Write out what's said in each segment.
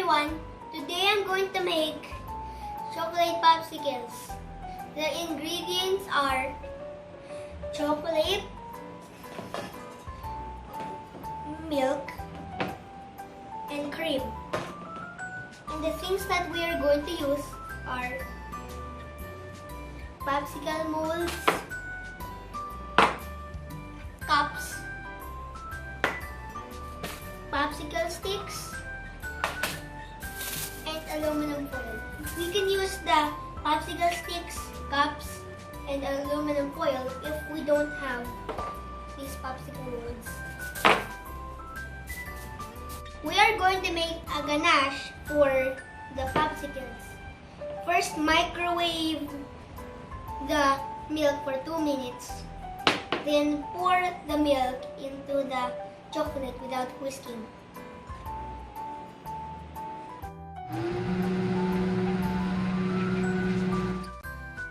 everyone! Today I'm going to make chocolate popsicles. The ingredients are chocolate, milk, and cream. And the things that we are going to use are popsicle molds, cups, popsicle sticks, and aluminum foil. We can use the popsicle sticks, cups, and aluminum foil if we don't have these popsicle molds. We are going to make a ganache for the popsicles. First, microwave the milk for 2 minutes. Then pour the milk into the chocolate without whisking.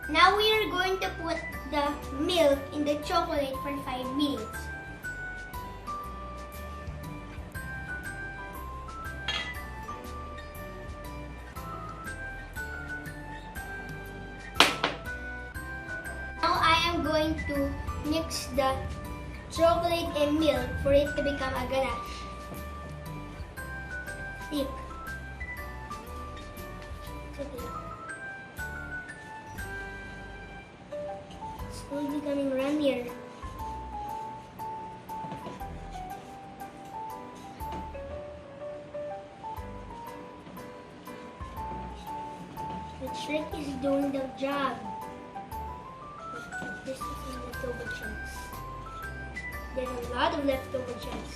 Now we are going to put the milk in the chocolate for 5 minutes. Now I am going to mix the chocolate and milk for it to become a ganache. Thick. It's slowly becoming runnier. The trick is doing the job. This is leftover chunks. There's a lot of leftover chunks.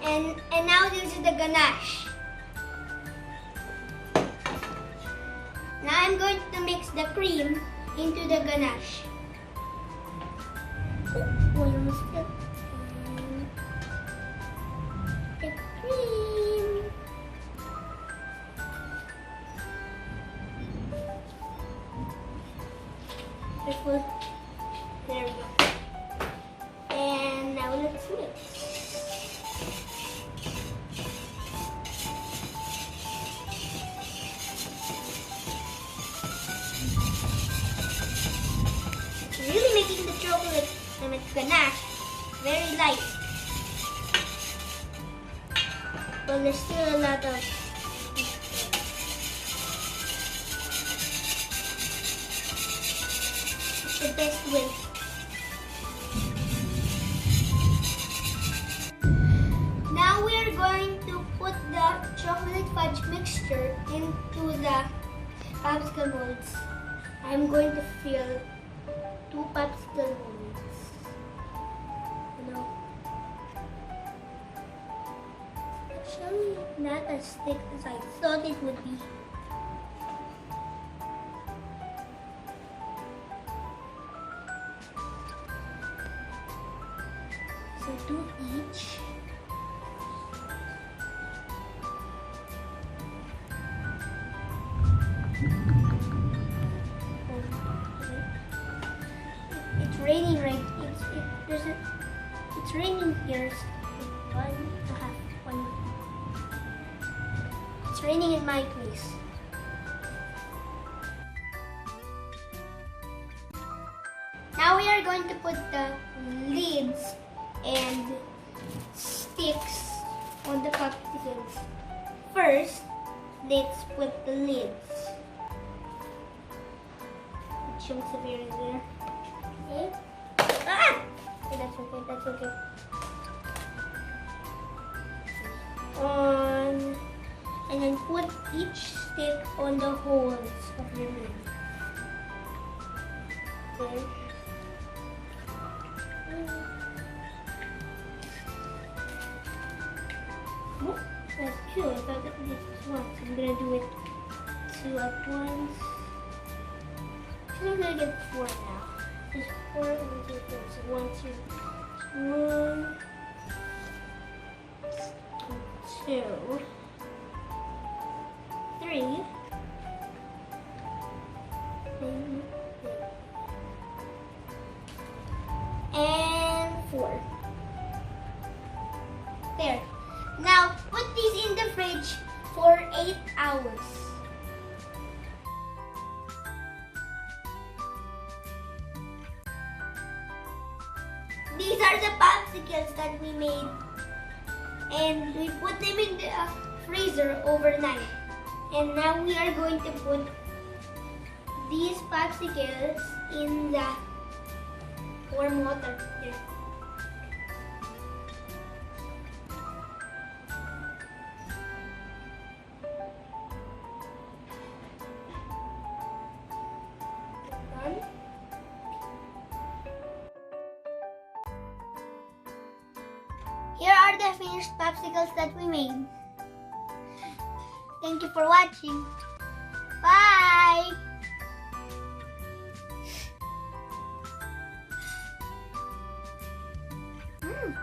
And now this is the ganache. Now I'm going to mix the cream into the ganache. Almost got the cream. Careful. There we go. And now let's mix. Really making the chocolate and its ganache very light. But there's still a lot of the best way. Now we are going to put the chocolate fudge mixture into the popsicle molds. I'm going to fill 2 popsicle molds. Actually not as thick as I thought it would be. So 2 each. It's raining right. It's raining here. It's raining in my place. Now we are going to put the lids and sticks on the popsicles. First, let's put the lids. The chunks of air is there. Okay. Ah! Okay, that's okay, that's okay. And then put each stick on the holes of your lid. There. Oh, that's 2. I thought that this was 1. So I'm gonna do it 2 at once. I'm gonna get 4 now. There's 4 and 2, 4. So 1, 2, 2, 3, and 4. There. Now, put these in the fridge for 8 hours. These are the popsicles that we made. And we put them in the freezer overnight. And now we are going to put these popsicles in the warm water. Here. Here are the finished popsicles that we made. Thank you for watching. Bye! Mm.